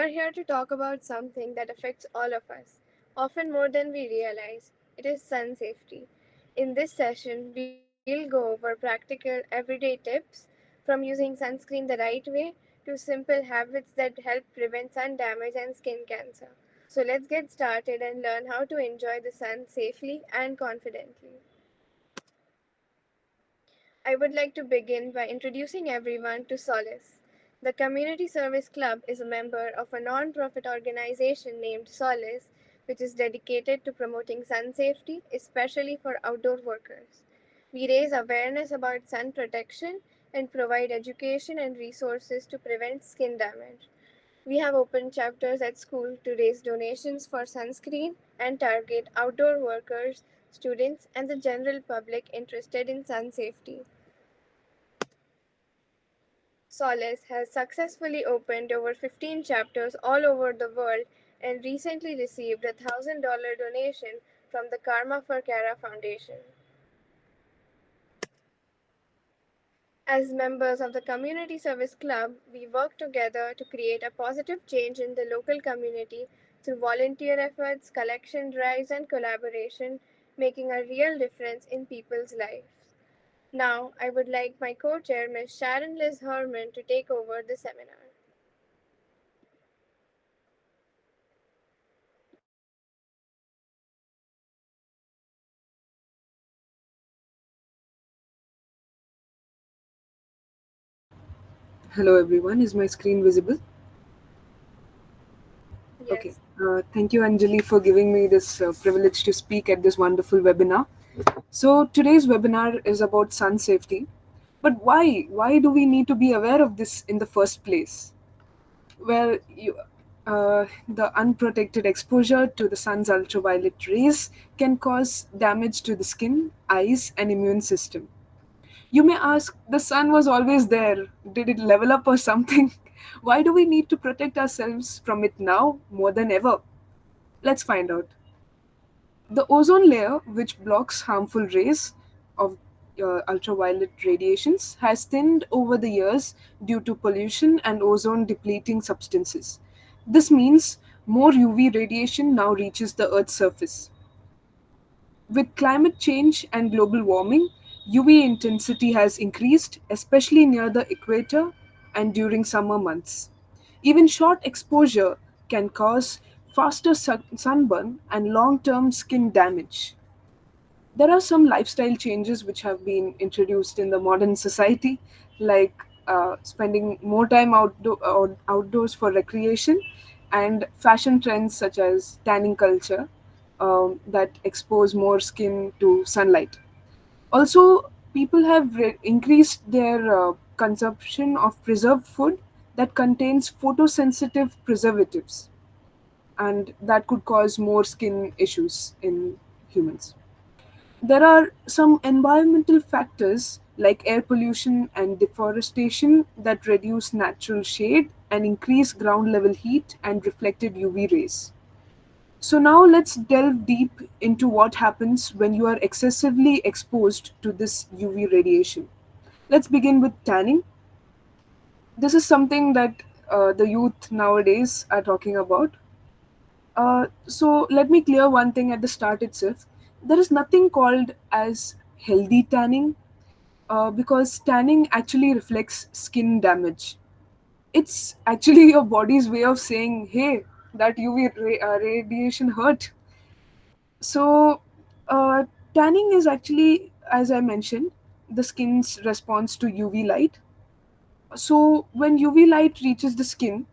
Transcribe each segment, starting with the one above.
are here to talk about something that affects all of us, often more than we realize. It is sun safety. In this session, we'll go over practical, everyday tips from using sunscreen the right way to simple habits that help prevent sun damage and skin cancer. So let's get started and learn how to enjoy the sun safely and confidently. I would like to begin by introducing everyone to Solace. The Community Service Club is a member of a non-profit organization named Solace, which is dedicated to promoting sun safety, especially for outdoor workers. We raise awareness about sun protection and provide education and resources to prevent skin damage. We have opened chapters at school to raise donations for sunscreen and target outdoor workers, students, and the general public interested in sun safety. Solace has successfully opened over 15 chapters all over the world and recently received a $1,000 donation from the Karma for Kara Foundation. As members of the Community Service Club, we work together to create a positive change in the local community through volunteer efforts, collection drives, and collaboration, making a real difference in people's lives. Now, I would like my co chair, Ms. Sharon Hermon, to take over the seminar. Hello everyone, is my screen visible? Okay. Yes. Thank you, Anjali, for giving me this privilege to speak at this wonderful webinar. So, today's webinar is about sun safety. But why? Why do we need to be aware of this in the first place? Well, the unprotected exposure to the sun's ultraviolet rays can cause damage to the skin, eyes, and immune system. You may ask, the sun was always there. Did it level up or something? Why do we need to protect ourselves from it now more than ever? Let's find out. The ozone layer, which blocks harmful rays of ultraviolet radiations, has thinned over the years due to pollution and ozone depleting substances. This means more UV radiation now reaches the Earth's surface. With climate change and global warming, UV intensity has increased, especially near the equator and during summer months. Even short exposure can cause faster sunburn and long term skin damage. There are some lifestyle changes which have been introduced in the modern society, like spending more time outdoors for recreation, and fashion trends such as tanning culture that expose more skin to sunlight. Also, people have increased their consumption of preserved food that contains photosensitive preservatives, and that could cause more skin issues in humans. There are some environmental factors like air pollution and deforestation that reduce natural shade and increase ground level heat and reflected UV rays. So, now let's delve deep into what happens when you are excessively exposed to this UV radiation. Let's begin with tanning. This is something that the youth nowadays are talking about. So let me clear one thing at the start itself. There is nothing called as healthy tanning because tanning actually reflects skin damage. It's actually your body's way of saying, hey, that UV radiation hurt. So, uh, tanning is actually, as I mentioned, the skin's response to UV light. So, when UV light reaches the skin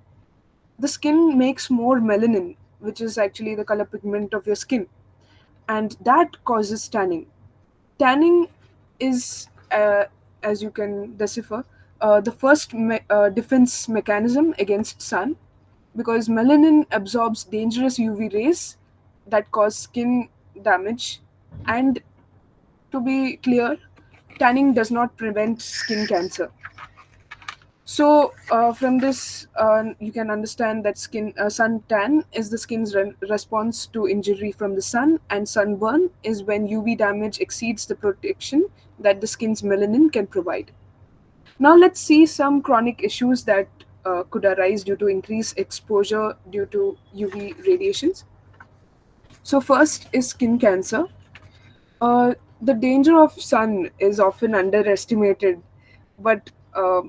makes more melanin, which is actually the color pigment of your skin, and that causes tanning. Tanning is, as you can decipher, the first defense mechanism against sun because melanin absorbs dangerous UV rays that cause skin damage. And to be clear, tanning does not prevent skin cancer. So, from this, you can understand that suntan is the skin's response to injury from the sun, and sunburn is when UV damage exceeds the protection that the skin's melanin can provide. Now, let's see some chronic issues that could arise due to increased exposure due to UV radiations. So, first is skin cancer. The danger of sun is often underestimated, but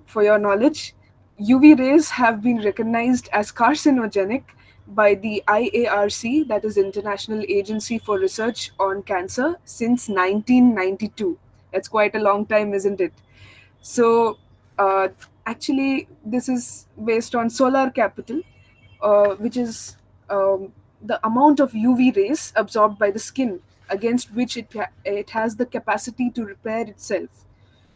for your knowledge, UV rays have been recognized as carcinogenic by the IARC, that is International Agency for Research on Cancer, since 1992. That's quite a long time, isn't it? So, uh, actually, this is based on solar capital, which is the amount of UV rays absorbed by the skin against which it has the capacity to repair itself.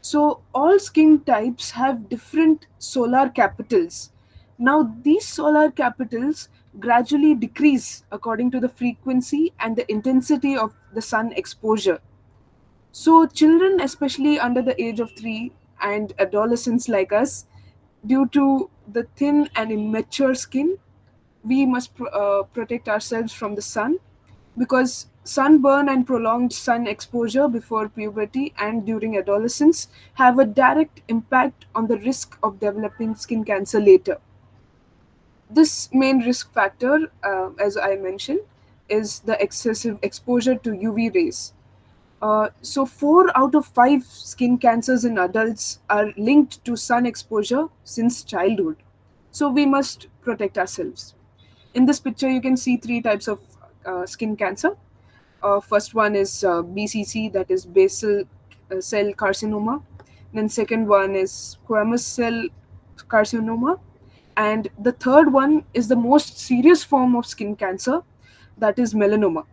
So, all skin types have different solar capitals. Now, these solar capitals gradually decrease according to the frequency and the intensity of the sun exposure. So, children, especially under the age of 3, and adolescents like us, due to the thin and immature skin, we must protect ourselves from the sun, because sunburn and prolonged sun exposure before puberty and during adolescence have a direct impact on the risk of developing skin cancer later. This main risk factor, as I mentioned, is the excessive exposure to UV rays. So, 4 out of 5 skin cancers in adults are linked to sun exposure since childhood. So, we must protect ourselves. In this picture, you can see 3 types of skin cancer. First one is BCC, that is basal cell carcinoma. Then second one is squamous cell carcinoma, and the third one is the most serious form of skin cancer, that is melanoma.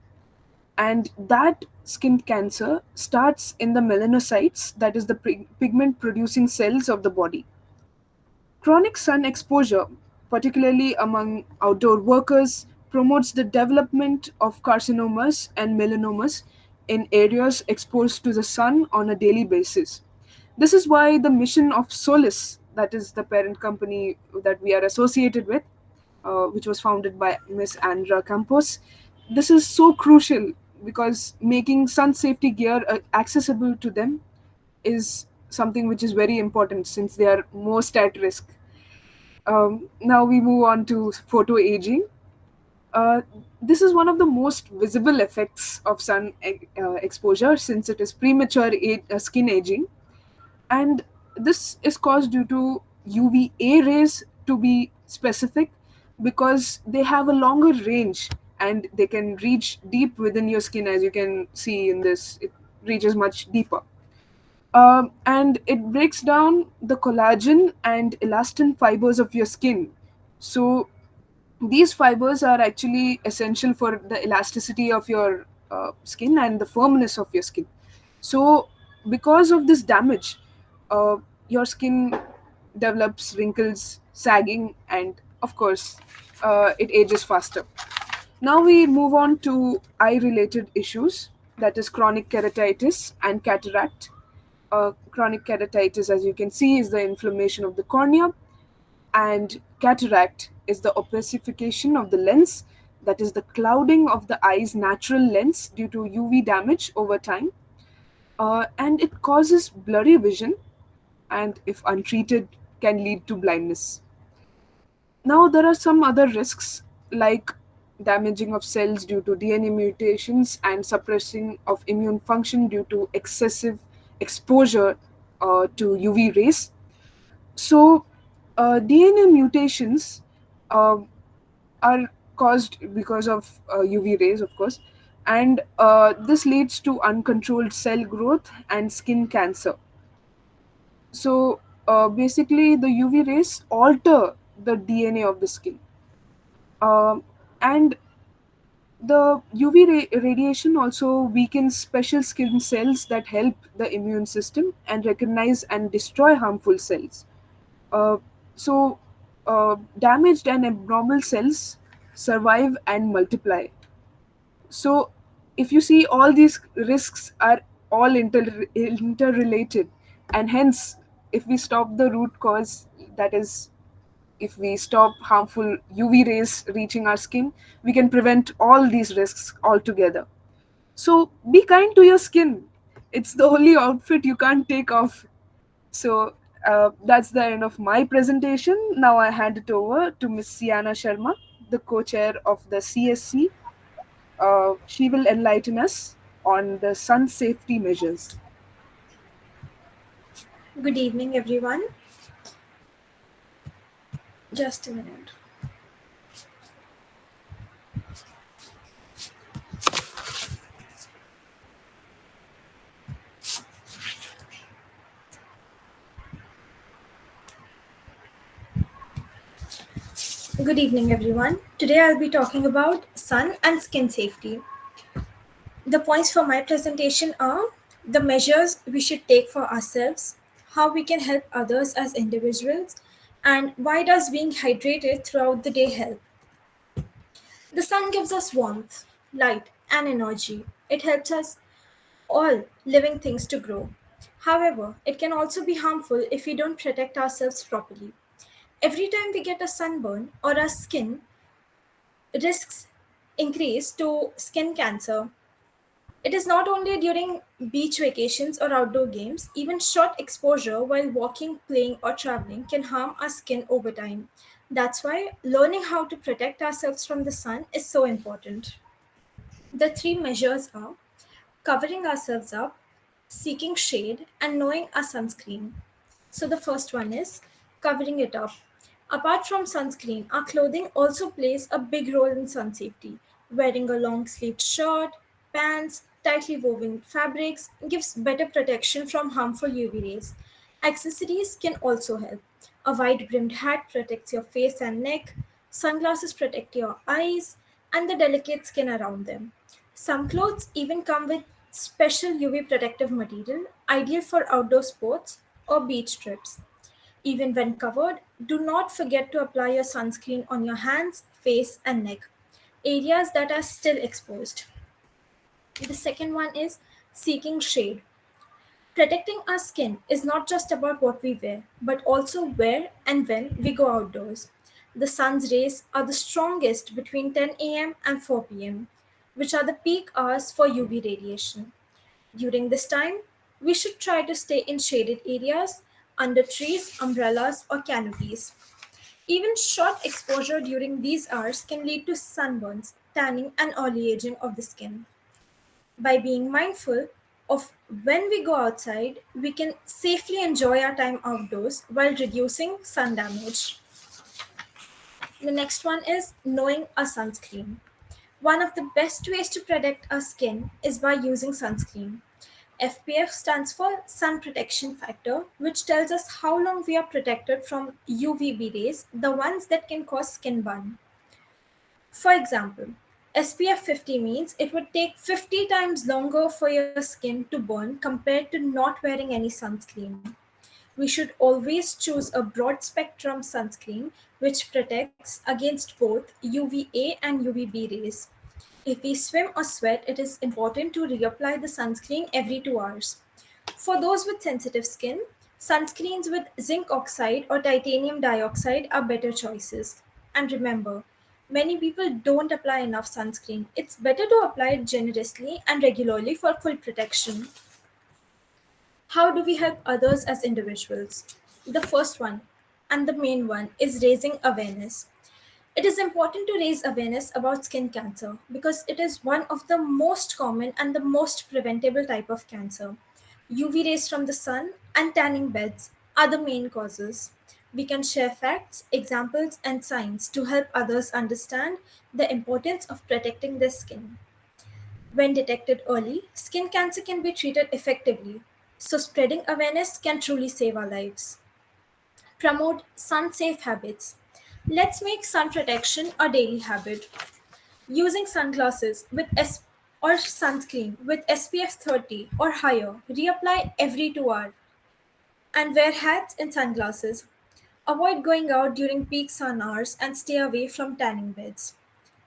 And that skin cancer starts in the melanocytes, that is the pigment producing cells of the body. Chronic sun exposure, particularly among outdoor workers, promotes the development of carcinomas and melanomas in areas exposed to the sun on a daily basis. This is why the mission of Solace, that is the parent company that we are associated with, which was founded by Miss Andra Campos, this is so crucial, because making sun safety gear accessible to them is something which is very important since they are most at risk. Now we move on to photo aging. Uh, this is one of the most visible effects of sun exposure, since it is premature skin aging, and this is caused due to UVA rays, to be specific, because they have a longer range and they can reach deep within your skin. As you can see in this, it reaches much deeper. And it breaks down the collagen and elastin fibers of your skin. So these fibers are actually essential for the elasticity of your skin and the firmness of your skin. So because of this damage, uh, your skin develops wrinkles, sagging, and of course, it ages faster. Now we move on to eye related issues, that is chronic keratitis and cataract. Chronic keratitis, as you can see, is the inflammation of the cornea, and cataract is the opacification of the lens, that is the clouding of the eye's natural lens due to UV damage over time, and it causes blurry vision, and if untreated can lead to blindness. Now there are some other risks, like damaging of cells due to DNA mutations and suppressing of immune function due to excessive exposure to UV rays. So, DNA mutations uh, are caused because of UV rays, of course, and this leads to uncontrolled cell growth and skin cancer. So, basically, the UV rays alter the DNA of the skin. And the UV radiation also weakens special skin cells that help the immune system and recognize and destroy harmful cells. Uh, so, damaged and abnormal cells survive and multiply. So, if you see, all these risks are all interrelated, and hence, if we stop the root cause, that is, if we stop harmful UV rays reaching our skin, we can prevent all these risks altogether. So, be kind to your skin. It's the only outfit you can't take off. So, That's the end of my presentation. Now I hand it over to Miss Seana Sharma, the co-chair of the CSC. She will enlighten us on the sun safety measures. Good evening, everyone. Just a minute. Good evening, everyone. Today I'll be talking about sun and skin safety. The points for my presentation are the measures we should take for ourselves, how we can help others as individuals, and why does being hydrated throughout the day help? The sun gives us warmth, light, and energy. It helps us all living things to grow. However, it can also be harmful if we don't protect ourselves properly. Every time we get a sunburn or our skin risks increase to skin cancer. It is not only during beach vacations or outdoor games, even short exposure while walking, playing, or traveling can harm our skin over time. That's why learning how to protect ourselves from the sun is so important. The three measures are covering ourselves up, seeking shade, and knowing our sunscreen. So, the first one is covering it up. Apart from sunscreen, our clothing also plays a big role in sun safety. Wearing a long sleeved shirt, pants, tightly woven fabrics gives better protection from harmful UV rays. Accessories can also help. A wide brimmed hat protects your face and neck, sunglasses protect your eyes, and the delicate skin around them. Some clothes even come with special UV protective material, ideal for outdoor sports or beach trips. Even when covered, do not forget to apply your sunscreen on your hands, face, and neck, areas that are still exposed. The second one is seeking shade. Protecting our skin is not just about what we wear, but also where and when we go outdoors. The sun's rays are the strongest between 10 a.m. and 4 p.m., which are the peak hours for UV radiation. During this time, we should try to stay in shaded areas, under trees, umbrellas, or canopies. Even short exposure during these hours can lead to sunburns, tanning, and early aging of the skin. By being mindful of when we go outside, we can safely enjoy our time outdoors while reducing sun damage. The next one is knowing a sunscreen. One of the best ways to protect our skin is by using sunscreen. FPF stands for Sun Protection Factor, which tells us how long we are protected from UVB rays, the ones that can cause skin burn. For example, SPF 50 means it would take 50 times longer for your skin to burn compared to not wearing any sunscreen. We should always choose a broad spectrum sunscreen which protects against both UVA and UVB rays. If we swim or sweat, it is important to reapply the sunscreen every 2 hours. For those with sensitive skin, sunscreens with zinc oxide or titanium dioxide are better choices. And remember, many people don't apply enough sunscreen. It's better to apply it generously and regularly for full protection. How do we help others as individuals? The first one, and the main one, is raising awareness. It is important to raise awareness about skin cancer because it is one of the most common and the most preventable type of cancer. UV rays from the sun and tanning beds are the main causes. We can share facts, examples, and signs to help others understand the importance of protecting their skin. When detected early, skin cancer can be treated effectively, so spreading awareness can truly save our lives. Promote sun safe habits. Let's make sun protection a daily habit. Using sunglasses with or sunscreen with SPF 30 or higher, reapply every 2 hours, and wear hats and sunglasses. Avoid going out during peak sun hours and stay away from tanning beds.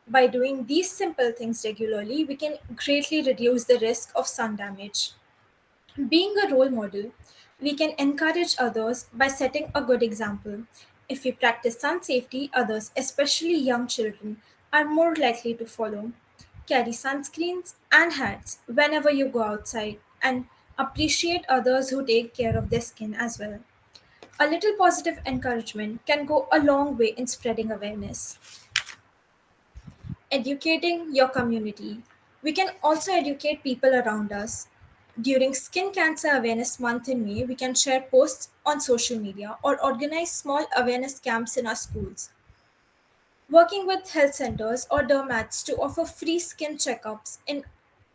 By doing these simple things regularly, we can greatly reduce the risk of sun damage. Being a role model, we can encourage others by setting a good example. If we practice sun safety, others, especially young children, are more likely to follow. Carry sunscreens and hats whenever you go outside and appreciate others who take care of their skin as well. A little positive encouragement can go a long way in spreading awareness. Educating your community. We can also educate people around us. During Skin Cancer Awareness Month in May, we can share posts on social media or organize small awareness camps in our schools. Working with health centers or dermats to offer free skin checkups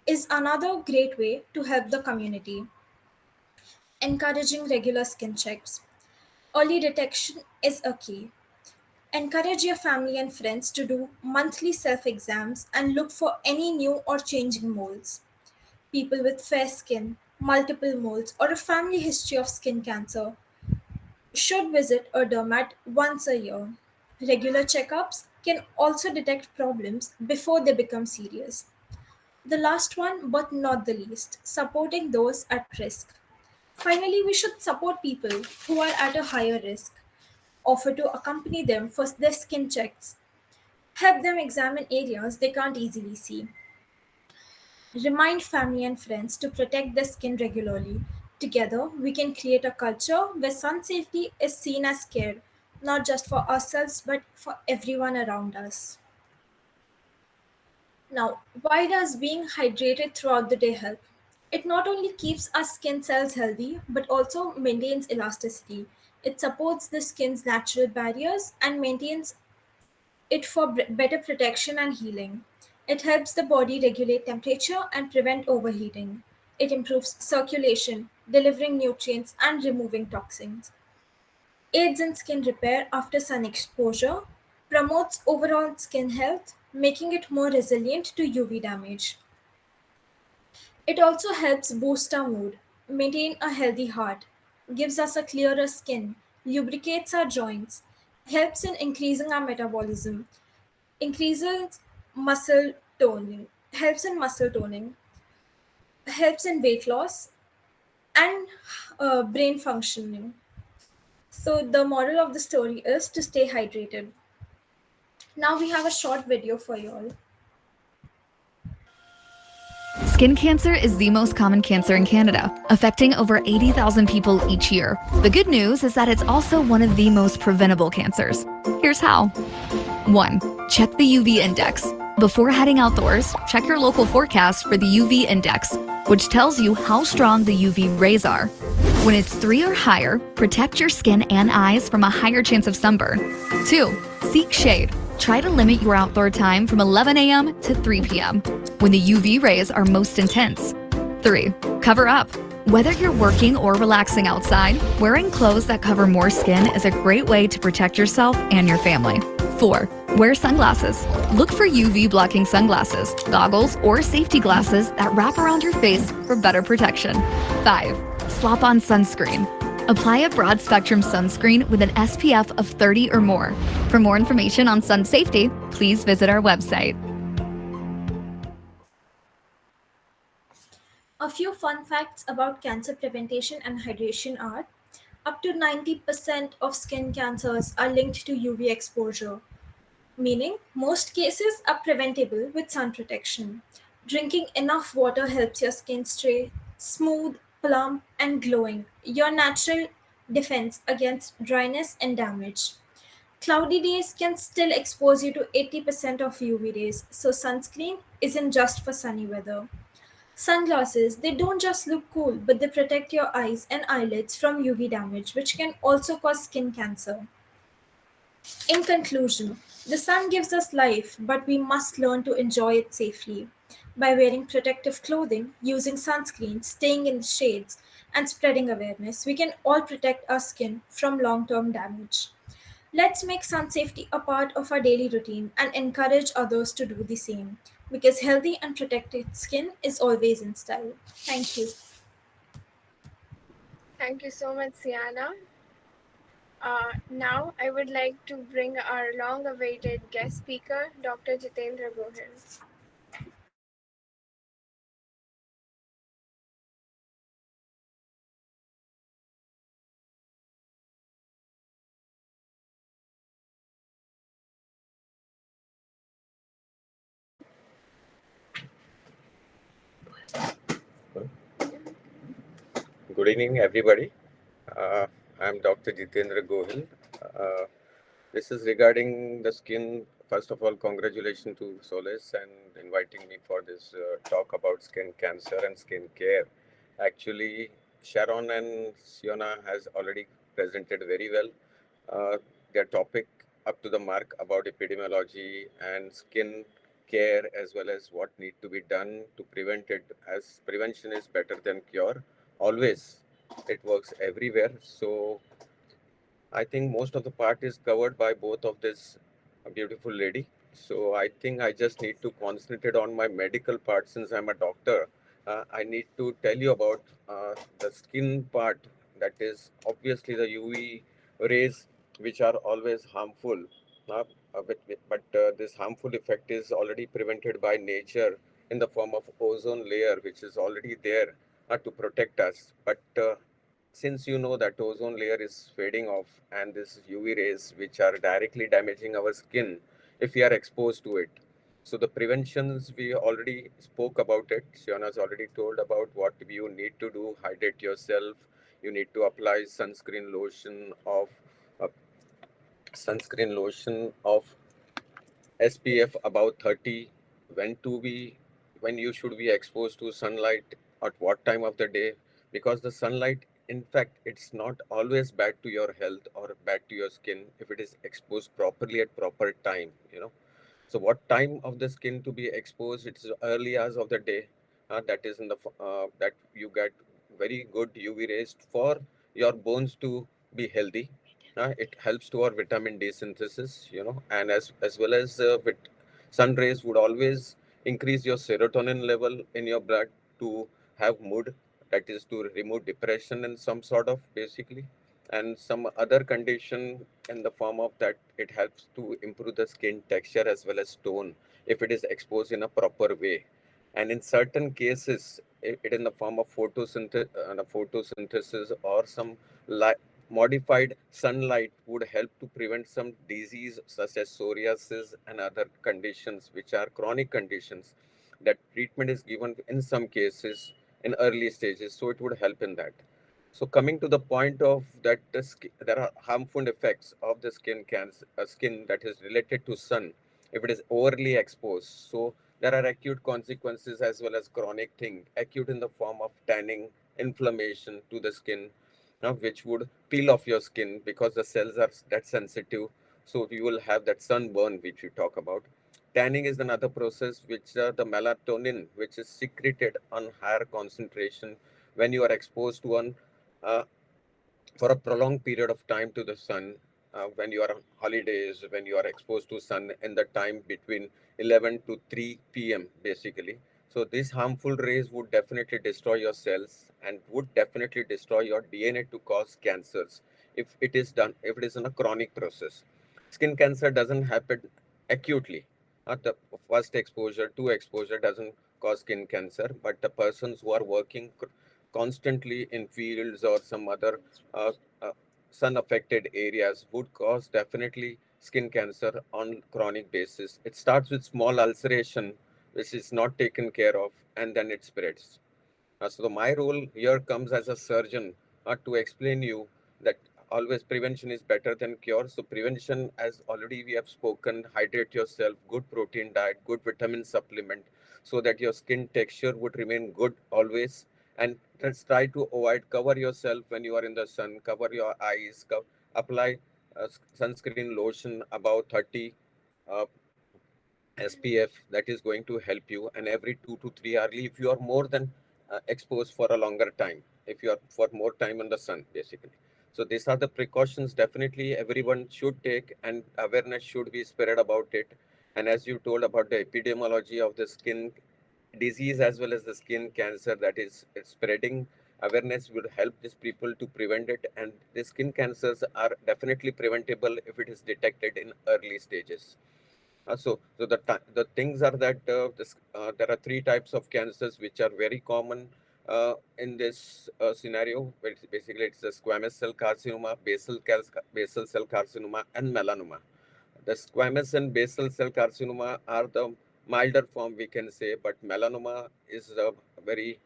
is another great way to help the community. Encouraging regular skin checks. Early detection is a key. Encourage your family and friends to do monthly self exams and look for any new or changing moles. People with fair skin, multiple moles, or a family history of skin cancer should visit a dermat once a year. Regular checkups can also detect problems before they become serious. The last one, but not the least, supporting those at risk. Finally, we should support people who are at a higher risk, offer to accompany them for their skin checks, help them examine areas they can't easily see, remind family and friends to protect their skin regularly. Together, we can create a culture where sun safety is seen as care, not just for ourselves but for everyone around us. Now, why does being hydrated throughout the day help? It not only keeps our skin cells healthy but also maintains elasticity. It supports the skin's natural barriers and maintains it for better protection and healing. It helps the body regulate temperature and prevent overheating. It improves circulation, delivering nutrients and removing toxins. Aids in skin repair after sun exposure, promotes overall skin health, making it more resilient to UV damage. It also helps boost our mood, maintain a healthy heart, gives us a clearer skin, lubricates our joints, helps in increasing our metabolism, increases muscle toning, helps in muscle toning, helps in weight loss and brain functioning. So the moral of the story is to stay hydrated. Now we have a short video for you all. Skin cancer is the most common cancer in Canada, affecting over 80,000 people each year. The good news is that it's also one of the most preventable cancers. Here's how. 1. Check the UV index. Before heading outdoors, check your local forecast for the UV index, which tells you how strong the UV rays are. When it's 3 or higher, protect your skin and eyes from a higher chance of sunburn. 2. Seek shade. Try to limit your outdoor time from 11 a.m. to 3 p.m. when the UV rays are most intense. 3. Cover up. Whether you're working or relaxing outside, wearing clothes that cover more skin is a great way to protect yourself and your family. 4. Wear sunglasses. Look for UV blocking sunglasses, goggles, or safety glasses that wrap around your face for better protection. 5. Slap on sunscreen. Apply a broad spectrum sunscreen with an SPF of 30 or more. For more information on sun safety, please visit our website. A few fun facts about cancer prevention and hydration are up to 90% of skin cancers are linked to UV exposure, meaning most cases are preventable with sun protection. Drinking enough water helps your skin stay smooth, plump, and glowing, your natural defense against dryness and damage. Cloudy days can still expose you to 80% of UV rays, so sunscreen isn't just for sunny weather. Sunglasses, they don't just look cool, but they protect your eyes and eyelids from UV damage, which can also cause skin cancer. In conclusion, the sun gives us life, but we must learn to enjoy it safely. By wearing protective clothing, using sunscreen, staying in the shades, and spreading awareness, we can all protect our skin from long term damage. Let's make sun safety a part of our daily routine and encourage others to do the same because healthy and protected skin is always in style. Thank you. Thank you so much, Seana. Now, I would like to bring our long awaited guest speaker, Dr. Jitendra Gohil. Good evening, everybody. I'm Dr. Jitendra Gohil. Uh, this is regarding the skin. First of all, congratulations to Solace and inviting me for this talk about skin cancer and skin care. Actually, Sharon and Seana has already presented very well uh, their topic up to the mark about epidemiology and skin care as well as what need to be done to prevent it, as prevention is better than cure always. It works everywhere. So I think most of the part is covered by both of this beautiful lady. So I think I just need to concentrate on my medical part since I'm a doctor. I need to tell you about the skin part, that is obviously the UV rays, which are always harmful. Uh, but this harmful effect is already prevented by nature in the form of ozone layer, which is already there to protect us. But since you know that ozone layer is fading off and this UV rays which are directly damaging our skin if we are exposed to it. So the preventions we already spoke about it. Shiona's already told about what you need to do. Hydrate yourself. You need to apply uh, sunscreen lotion of SPF about 30. When to be, when you should be exposed to sunlight at what time of the day, because the sunlight, in fact, it's not always bad to your health or bad to your skin if it is exposed properly at proper time. So what time of the skin to be exposed? It's early hours of the day. That is in that you get very good UV rays for your bones to be healthy. It helps to our vitamin D synthesis, and as well as sun rays would always increase your serotonin level in your blood to have mood. That is to remove depression and some sort of basically, and some other condition in the form of that it helps to improve the skin texture as well as tone if it is exposed in a proper way. And in certain cases it in the form of photosynthesis or some modified sunlight would help to prevent some disease such as psoriasis and other conditions which are chronic conditions. That treatment is given in some cases in early stages, so it would help in that. So coming to the point of that, there are harmful effects of the skin cancer, skin that is related to sun, if it is overly exposed. So there are acute consequences as well as chronic thing. Acute in the form of tanning, inflammation to the skin, which would peel off your skin because the cells are that sensitive. So you will have that sunburn, which we talk about. Tanning is another process which the melatonin, which is secreted on higher concentration when you are exposed to one uh, for a prolonged period of time to the sun, when you are on holidays, when you are exposed to sun in the time between 11 to 3 p.m. basically. So these harmful rays would definitely destroy your cells and would definitely destroy your DNA to cause cancers if it is in a chronic process. Skin cancer doesn't happen acutely. The first exposure, two exposure doesn't cause skin cancer, but the persons who are working constantly in fields or some other uh, uh, sun affected areas would cause definitely skin cancer on chronic basis. It starts with small ulceration which is not taken care of, and then it spreads. So my role here comes as a surgeon to explain you that always prevention is better than cure. So prevention, as already we have spoken, hydrate yourself, good protein diet, good vitamin supplement, so that your skin texture would remain good always. And let's try to avoid, cover yourself when you are in the sun, cover your eyes, apply sunscreen lotion about 30 uh, SPF, that is going to help you, and every 2 to 3 hourly if you are more than exposed for a longer time, if you are for more time in the sun basically. So these are the precautions definitely everyone should take, and awareness should be spread about it. And as you told about the epidemiology of the skin disease as well as the skin cancer that is spreading, awareness will help these people to prevent it, and the skin cancers are definitely preventable if it is detected in early stages. So the things are that there are three types of cancers which are very common in this scenario. Basically, it's the squamous cell carcinoma, basal cell carcinoma, and melanoma. The squamous and basal cell carcinoma are the milder form, we can say, but melanoma is a very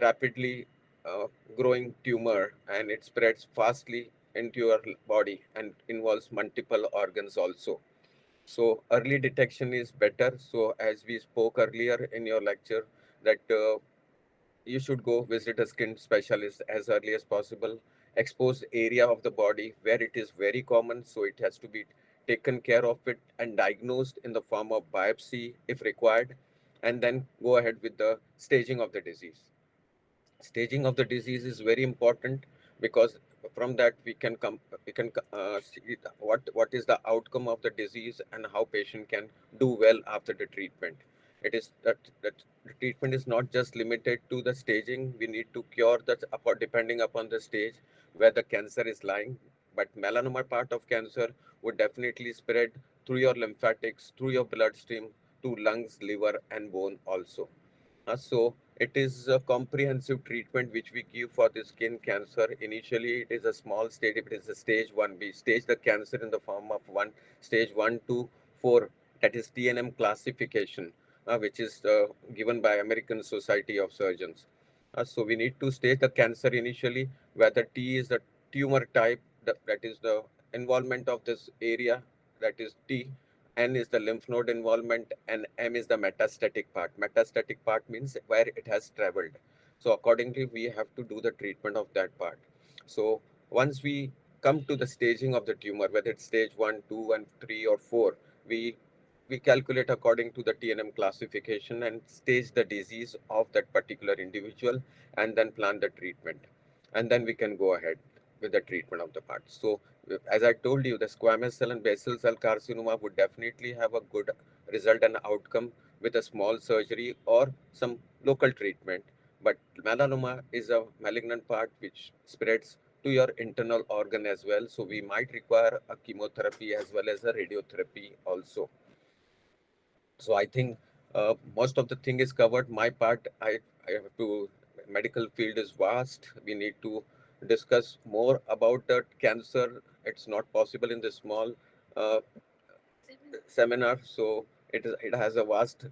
rapidly uh, growing tumor and it spreads fastly into your body and involves multiple organs also. So early detection is better. So as we spoke earlier in your lecture, that you should go visit a skin specialist as early as possible. Exposed area of the body where it is very common, so it has to be taken care of it and diagnosed in the form of biopsy if required, and then go ahead with the staging of the disease. Staging of the disease is very important because from that we can see what is the outcome of the disease and how patient can do well after the treatment. It is that the treatment is not just limited to the staging. We need to cure that depending upon the stage where the cancer is lying. But melanoma part of cancer would definitely spread through your lymphatics, through your bloodstream, to lungs, liver, and bone also. So it is a comprehensive treatment which we give for the skin cancer. Initially, it is a small stage. It is a stage 1. We stage the cancer in the form of stage 1 to 4. That is TNM classification, which is given by American Society of Surgeons. So we need to stage the cancer initially, where the T is the tumor type, that is the involvement of this area, that is T. N is the lymph node involvement, and M is the metastatic part. Metastatic part means where it has traveled. So accordingly, we have to do the treatment of that part. So once we come to the staging of the tumor, whether it's stage 1, 2, and 3 or 4, we we calculate according to the TNM classification and stage the disease of that particular individual, and then plan the treatment. And then we can go ahead with the treatment of the part. So as I told you, the squamous cell and basal cell carcinoma would definitely have a good result and outcome with a small surgery or some local treatment. But melanoma is a malignant part which spreads to your internal organ as well. So we might require a chemotherapy as well as a radiotherapy also. So I think most of the thing is covered. My part, I have to, medical field is vast. We need to discuss more about the cancer. It's not possible in this small uh, seminar. So it has a vast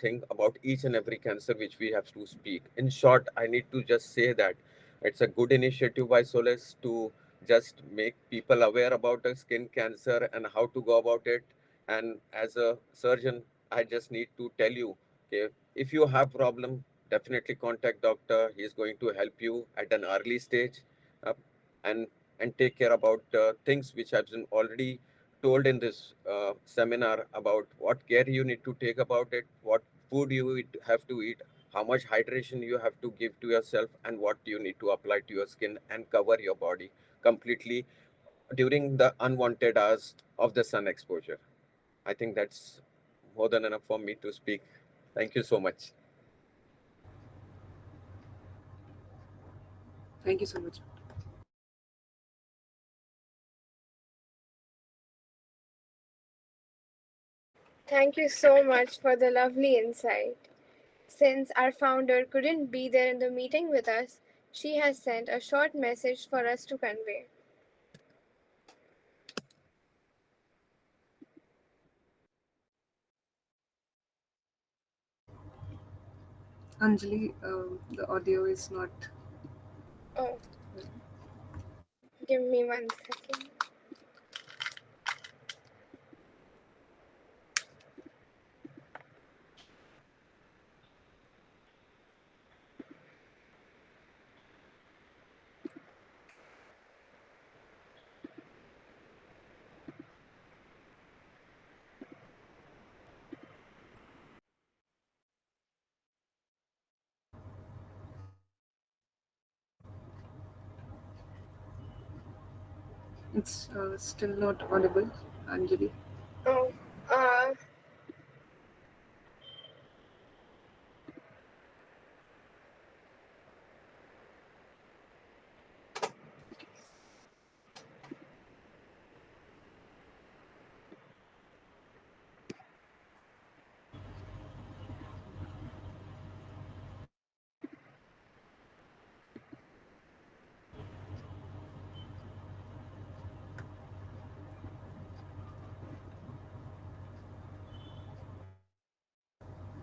thing about each and every cancer which we have to speak. In short, I need to just say that it's a good initiative by Solace to just make people aware about the skin cancer and how to go about it. And as a surgeon, I just need to tell you, okay, if you have problem, definitely contact doctor. He is going to help you at an early stage, uh, and take care about things which have been already told in this seminar about what care you need to take about it, what food you have to eat, how much hydration you have to give to yourself, and what you need to apply to your skin and cover your body completely during the unwanted hours of the sun exposure. I think that's more than enough for me to speak. Thank you so much. Thank you so much. Thank you so much for the lovely insight. Since our founder couldn't be there in the meeting with us, she has sent a short message for us to convey. Anjali, the audio is not. Oh, give me 1 second. It's still not audible, Anjali. Oh, uh,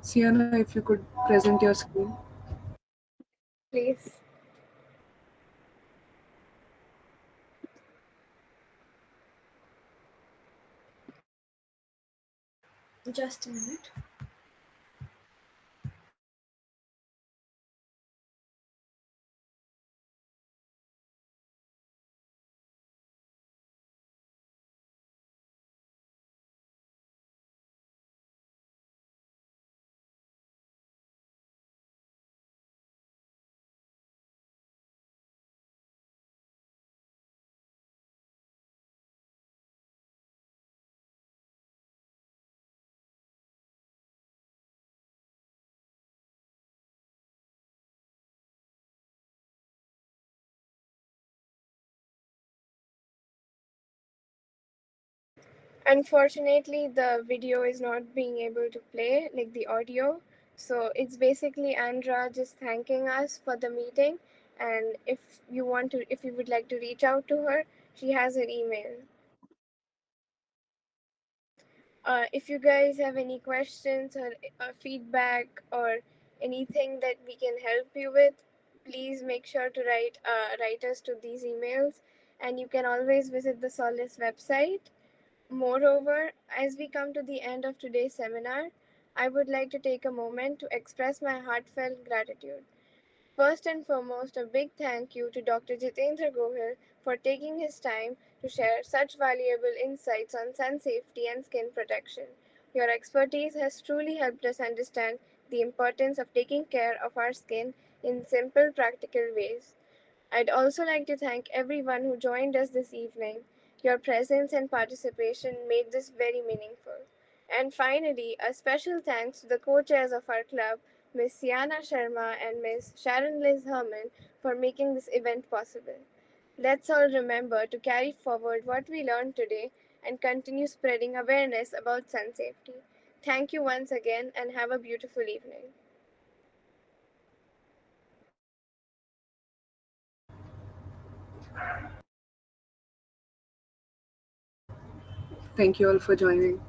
Seana, if you could present your screen. please. Just a minute. Unfortunately, the video is not being able to play, like the audio. So it's basically Andra just thanking us for the meeting. And if you would like to reach out to her, she has her email. If you guys have any questions or feedback or anything that we can help you with, please make sure to write us to these emails. And you can always visit the Solace website. Moreover, as we come to the end of today's seminar, I would like to take a moment to express my heartfelt gratitude. First and foremost, a big thank you to Dr. Jitendra Gohil for taking his time to share such valuable insights on sun safety and skin protection. Your expertise has truly helped us understand the importance of taking care of our skin in simple, practical ways. I'd also like to thank everyone who joined us this evening. Your presence and participation made this very meaningful. And finally, a special thanks to the co-chairs of our club, Ms. Seana Sharma and Ms. Sharon Hermon, for making this event possible. Let's all remember to carry forward what we learned today and continue spreading awareness about sun safety. Thank you once again and have a beautiful evening. Thank you all for joining.